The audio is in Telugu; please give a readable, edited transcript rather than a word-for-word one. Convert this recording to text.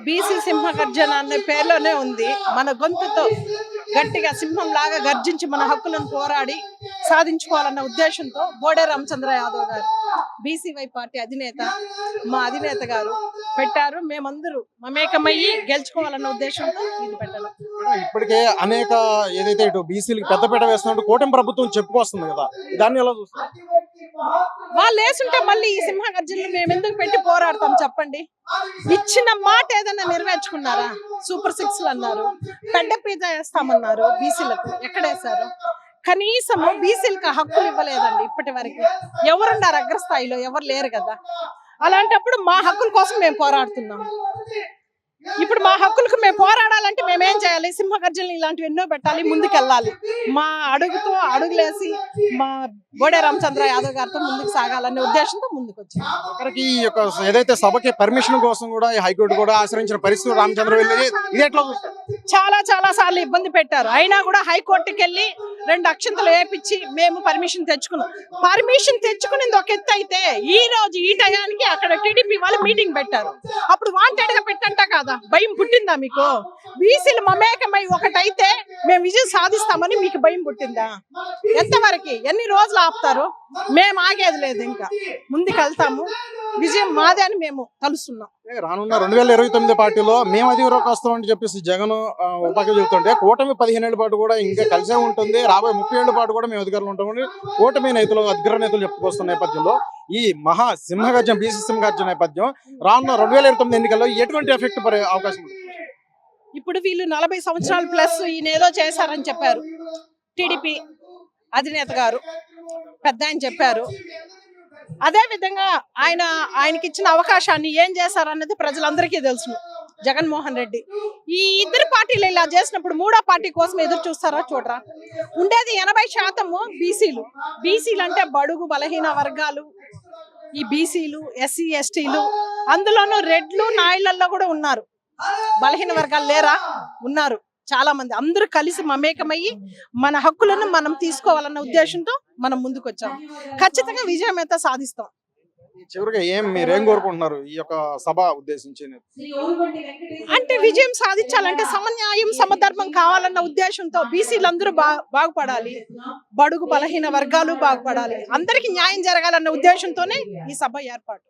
బీసీ సింహగర్జన అనే పేర్లోనే ఉంది. మన గొంతుతో గట్టిగా సింహం లాగా గర్జించి మన హక్కులను పోరాడి సాధించుకోవాలన్న ఉద్దేశంతో బోడే రామచంద్ర యాదవ్ గారు బీసీవై పార్టీ అధినేత, మా అధినేత గారు పెట్టారు. మేమందరూ మమేకమయ్యి గెలుచుకోవాలన్న ఉద్దేశంతో ఇది పెట్టారు. ఇప్పటికే అనేక ఏదైతే ఇటు బీసీలకు పెద్దపీట వేస్తున్నట్టు కూటమి ప్రభుత్వం చెప్పుకొస్తుంది కదా, దాన్ని ఎలా చూస్తారు? వాళ్ళు వేసుంటే మళ్ళీ ఈ సింహగర్జనలు మేము ఎందుకు పెట్టి పోరాడతాం చెప్పండి? ఇచ్చిన మాట ఏదైనా నెరవేర్చుకున్నారా? సూపర్ 6 అన్నారు, పెద్ద పిజ్జా వేస్తామన్నారు, బీసీలకు ఎక్కడేశారు? కనీసము బీసీలకు హక్కులు ఇవ్వలేదండి ఇప్పటి వరకు. ఎవరున్నారు అగ్రస్థాయిలో? ఎవరు లేరు కదా. అలాంటప్పుడు మా హక్కుల కోసం మేము పోరాడుతున్నాం. ఇప్పుడు మా హక్కులకు మేము పోరాడాలంటే మేమేం చేయాలి? సింహగర్జనలు ఇలాంటివి ఎన్నో పెట్టాలి, ముందుకెళ్ళాలి. మా అడుగుతో అడుగులేసి మా బోడే రామచంద్ర యాదవ్ గారితో ముందుకు సాగాలనే ఉద్దేశంతో ముందుకు వచ్చాం. అక్కడికి ఈ యొక్క ఏదైతే సభకి పర్మిషన్ కోసం కూడా ఈ హైకోర్టు కూడా ఆశ్రయించిన పరిస్థితి రామచంద్ర వెళ్ళి ఇది ఎట్లా చూస్తారు? చాలా సార్లు ఇబ్బంది పెట్టారు. అయినా కూడా హైకోర్టుకి వెళ్ళి 2 అక్షంతలు వేపించి మేము పర్మిషన్ తెచ్చుకున్నాం. పర్మిషన్ తెచ్చుకునేది ఒక ఎత్తు అయితే, ఈ రోజు ఈ టయానికి అక్కడ టీడీపీ వాళ్ళు మీటింగ్ పెట్టారు. అప్పుడు వాంటెడ్ గా పెట్టంట కాదా? భయం పుట్టిందా మీకు? బీసీలు మమేకమై ఒకటైతే మేము విజయం సాధిస్తామని మీకు భయం పుట్టిందా? ఎంతవరకు ఎన్ని రోజులు ఆపుతారు? మేము ఆగేది లేదు, ఇంకా ముందుకు వెళ్తాము. విజయం మాదే అని మేము తలుస్తున్నాం. రానున్న 2029 పార్టీలో మేము అధికారంలోకి వస్తామని చెప్పేసి జగన్ ఉపాధి చెబుతుంటే, కూటమి 15 ఏళ్ల పాటు కూడా ఇంకా కలిసే ఉంటుంది, రాబోయే 30 ఏళ్ల పాటు కూడా మేము అధికారంలో ఉంటామని కూటమి నేతలు అధికార నేతలు చెప్పుకొస్తున్న నేపథ్యంలో ఈ మహా సింహగర్జన బీసీ సింహగర్జన నేపథ్యం రానున్న 2029 ఎన్నికల్లో ఎటువంటి ఎఫెక్ట్ పడే అవకాశం ఉంది? ఇప్పుడు వీళ్ళు 40 సంవత్సరాలు ప్లస్ ఈయన ఏదో చేశారని చెప్పారు. టీడీపీ అధినేత గారు పెద్ద ఆయన చెప్పారు. అదే విధంగా ఆయనకి ఇచ్చిన అవకాశాన్ని ఏం చేశారన్నది ప్రజలందరికీ తెలుసు. జగన్మోహన్ రెడ్డి ఈ ఇద్దరు పార్టీలు ఇలా చేసినప్పుడు మూడో పార్టీ కోసం ఎదురు చూస్తారా? చూడరా? ఉండేది 80% బీసీలు. బీసీలు అంటే బడుగు బలహీన వర్గాలు. ఈ బీసీలు, ఎస్సీ, ఎస్టీలు, అందులోనూ రెడ్లు, నాయుళ్లలో కూడా ఉన్నారు. బలహీన వర్గాలు లేరా? ఉన్నారు చాలా మంది. అందరూ కలిసి మమేకమయ్యి మన హక్కులను మనం తీసుకోవాలన్న ఉద్దేశంతో మనం ముందుకు వచ్చాం. ఖచ్చితంగా విజయం అయితే సాధిస్తాం. చివరిగా మీరేం కోరుకుంటున్నారు ఈ యొక్క సభ ఉద్దేశించి? అంటే విజయం సాధించాలంటే సమన్యాయం, సమధర్మం కావాలన్న ఉద్దేశంతో బీసీలందరూ బాగుపడాలి, బడుగు బలహీన వర్గాలు బాగుపడాలి, అందరికి న్యాయం జరగాలన్న ఉద్దేశంతోనే ఈ సభ ఏర్పాటు.